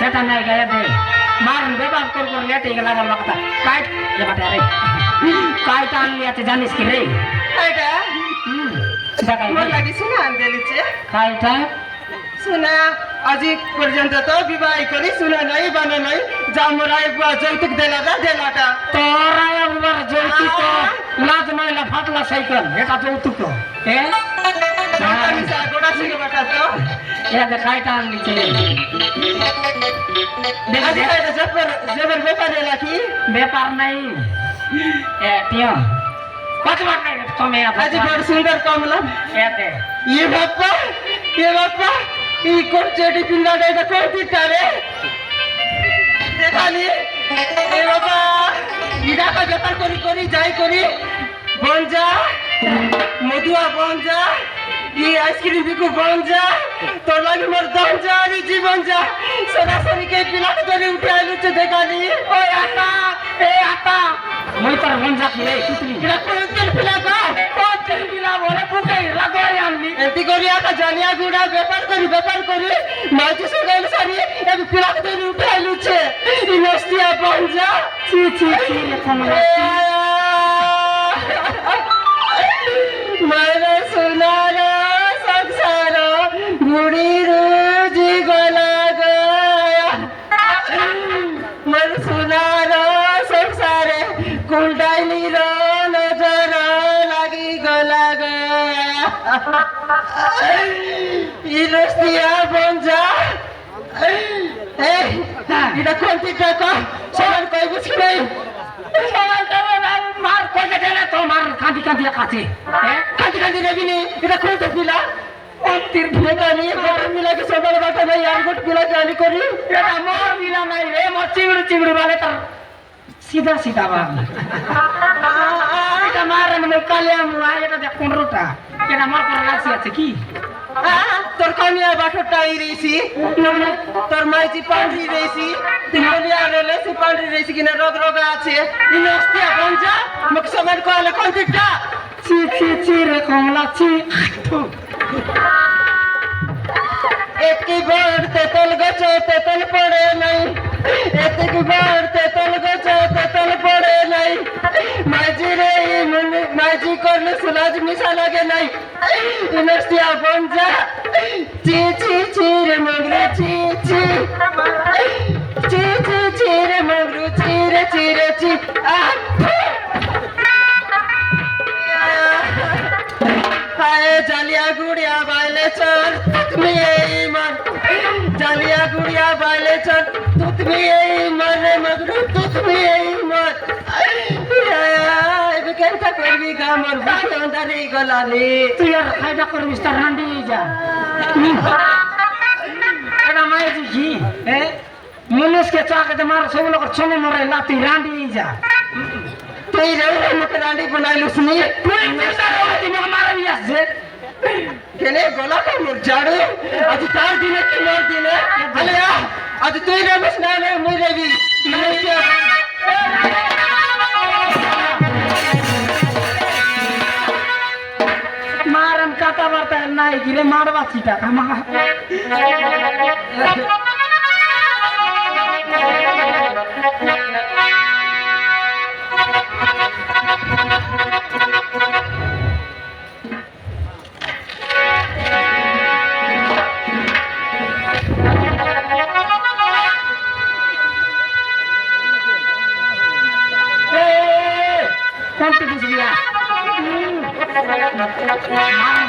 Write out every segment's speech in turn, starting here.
এটা নাই গায়ে দে মারুন বেবার করে লেটে গেল আমার কথা কাট এবারে আরে কাইটা আনলি আছে জানিস কি রে এটা দেখাই মন লাগিছে না আনদেলিছে কাইটা सुना अजी पर्यंत तो विवाह करी सुना नहीं बना नहीं जामुराई जौतुक देलाटा देलाटा তোরা একবার যৌতুক লাজ মাইলা ফাটলা সাইকেল এটা যৌতুক এ माता मिसा गोड़ा सिंह बटा तो এটা দেখাইটা আনলি ছে आज का जबर जबर बेकार देला की ব্যাপার নাই এ টিও কত বার নাই তুমি आज बड़ सुंदर कमला এতে ये बापा ये कोन चेटी पिंडा दे तो कोन तितारे देखा ली ए बाबा इडा का बेकार करी जाई करी बन जा मधुआ बन जा ये आइसक्रीम बिकु बन जा तो लगे मोर दम जा री जीवन जा सरासरी के पिला के तोरे उठाइलु छ देखा ली ओ आता ए आता মই তোর মঞ্জা কি রে তুই इडा कोन तेल पिला का ও তেল দিলা বলে পুকে লাগাই আনলি एंती करी आका जानिया गुड़ा व्यापार करी माइती से गइल सारी एक पिला के तोरे उठाइलु छ ई नस्तिया बन जा ছি ছি ছি এখন मारा सुनारा संसारो बुढ़ी रोजी गला गया मर सुनारा संसारे कुंडाली रो नजर लगी गला गया ये रस्तिया बन जा এটা কোনটি টাকা সবার কই বুঝি নাই সবাই তবে মার কইতে দেনা তোমার কাঁদি কাঁদি কাছে হ্যাঁ কাঁদি কাঁদি নেবিনি এটা কোনটা পিলা অন্তির ভিড়া নিয়ে গরম মিলাকে সবার বাটা নাই আর গোট পিলা জানি করি এটা মোর মিলা নাই রে মোর চিংড়ি চিংড়ি বালে তার সিধা সিধা বাল এটা মার মানে কালে আমরা এটা দেখ 15টা এটা আমার পর লাগছে আছে কি তোর কামিয়া বাটটা আই রেছি তোর মাইজি পান্ডি রেছি তিনলিয়া রেলেছি পান্ডি রেছি কিনা রোগ রোগ আছে ইনস্তিয়া বঞ্জা মুখ সমান কলে কোনটা ছি ছি ছি রে কমলা ছি এতকি বড় তেতল গছ তেতল পড়ে নাই এতকি বড় তেতল গছ তেতল পড়ে নাই মাঝি রে মাঝি করলে সুলাজ মিশা লাগে নাই ইনস্তিয়া বঞ্জা চি চি চি রে মগরে চি চি চি চি চি রে মগরু চি রে চি हाय जालिया गुड़िया बाले चल तुम यही मर जालिया गुड़िया बाले चल तुम यही मर रे मगरू तुम यही मर কেনটা করবি গা মোর বুকে অন্ধারে গলানি তুই আর খাইটা করবি তার রান্ডি যা এটা মায়ের কি হ্যাঁ মুনিশকে চাকে মার সব লোক ছনে মরে না তুই রান্ডি যা তুই রে মতে রান্ডি বানাইলুস নি তুই চিন্তা করে তুমি মারবি আসছে কেনে গলা কা মোর জাড়ু আজ তার দিনে কি মোর দিনে আলে আজ তুই রে বস না রে মুই রেবি মারন কাটা বার্তা নাই গিরে মারবা চিটা কামা কত কিছু দিয়া মার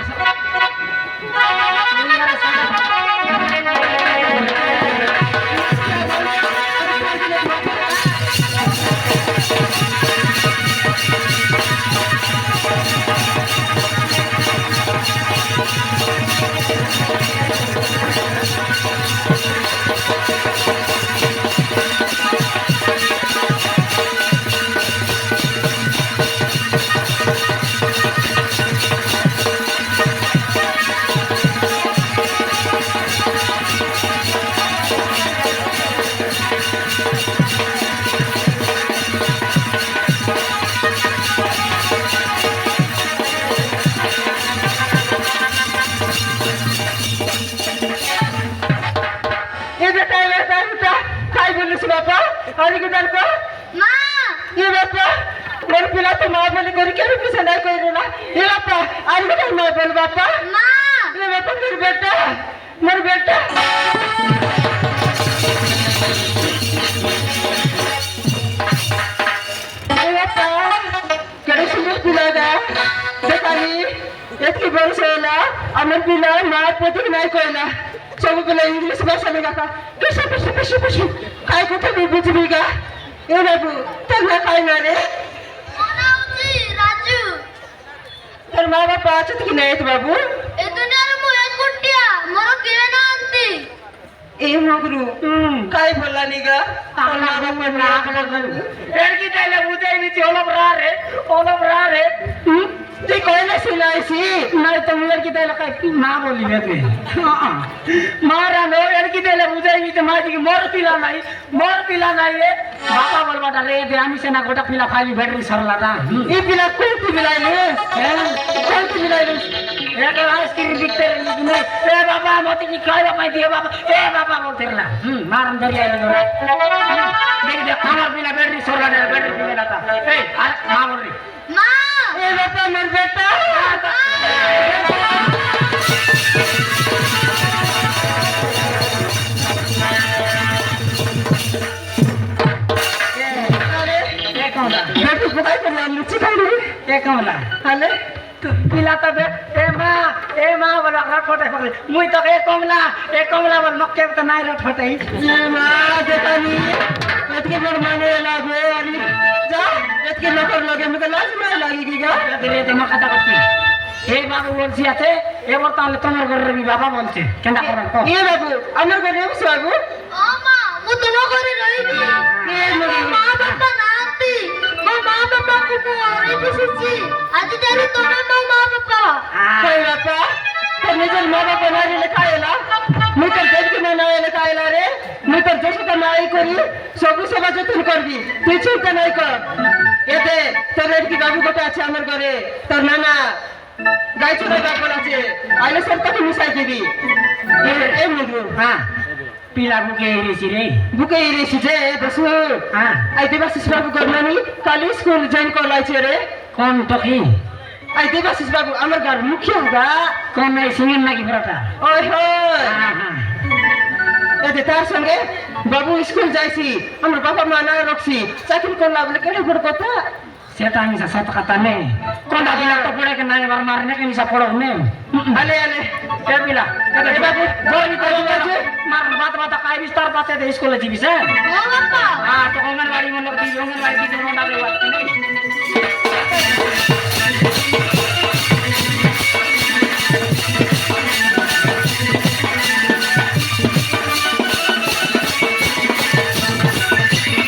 बेटा काय बोललीस बापा आणि की को মা ये बापा मोर पिला तो मां बोली करी के पीछे नहीं कोई रोला ये बापा आज बेटा मैं बोल बापा মা ये बापा मेरे बेटा ये बापा केड़े सुंदर पिला दा देखानी एतकी वर्ष होला अमर पिला मां पति नहीं कोइला सब पिला इंग्लिश भाषा में का किसी काय कोठे भी बुझबी का ए बाबू तगना काय ना रे মনে হচ্ছে রাজু তোর মা বাবা আছে কি নাই তো বাবু এ দুনিয়ার মু একুটিয়া মোর কেউ না আনতি ए मगरू काय बोलला निगा आगला गप्पा ना आगला गप्पा एडकी त्याला बुझाई नीचे ओलम रा रे ते कोयला सिलायसी नाही तर मी एडकी त्याला काय ना बोलली मी मारा नो एडकी त्याला बुझाई नीचे माझी मोर पिला नाही आहे बाबा बोल बाटा रे ते आम्ही सेना गोटा पिला खाली बॅटरी सरला ना ई पिला कोणती बिलायली कोणती बिलायली एक आइसक्रीम दिखते नहीं ए बाबा मोती की काय बाबा दिए बाबा ए बाबा बोलते रहा मारन दरिया लगा देख देख हमार बिना बैटरी सोला दे बैटरी पे लगा ए मां बोल रही মা ए बाबा मेर बेटा ये कौन है बेटू पकाई कर नाम मुच्ची खाई ये कौन है हाले पिला तो ए मां बोला रट फटे फटे मुई तो ए कमला बोल मक्के तो नहीं रट फटे ये मां देखानी एतके मोर माने लागो आणि जा एतके नकर लगे मके लाज नाही लागी की गा धीरे धीरे मका करती ए बाबू बोलছি আছে এবার তাহলে তোমার ঘরে বি বাবা বলছে কেনা করব কো ए बाबू আমার ঘরে বসে বাবু ও মা মু তোমার ঘরে রইবি ए मोर মা বাবা না আনতি মো মা বাবা কো আরে বসেছি আজ তাহলে তোমার মা বাবা কই বাপা তোর নিজের মা বাবা নাই লেখাইলা মুই তোর দেখি না নাই লেখাইলা রে মুই তোর যেটা নাই করি সবু সেবা যতন করবি তুই চিন্তা নাই কর এতে তোর কি বাবু গোটা আছে আমার ঘরে তোর নানা গাই চড়া বাপল আছে আইলে সব তোকে মিশাই দিবি এ মুগু হ্যাঁ পিলা বুকে এসেছি রে বুকে ইরেছি যে দসু হ্যাঁ I Debashis Babu গরনানি Kali school join করলাইছে রে কোন টকি আই দেবাশিস বাবু আমার ঘর মুখ্য গা কোন এই সিঙ্গের নাকি পুরাটা ওই হয় হ্যাঁ হ্যাঁ এতে তার সঙ্গে বাবু স্কুল যাইছি আমার বাবা মা না রাখছি চাকরি করলা বলে কেন বড় কথা সেটা আমি সত কথা নেই কোনটা পিলা তো পড়ে কে নাই বার মারনে কে নিসা পড়ো নে আলে আলে এ পিলা এ বাবু গরি তো মার বাত কাই বিস্তার বাতে দে স্কুলে যাবি স্যার ও বাবা হ্যাঁ তো অঙ্গনবাড়ি মনে দি অঙ্গনবাড়ি দি মনে ডালে বাত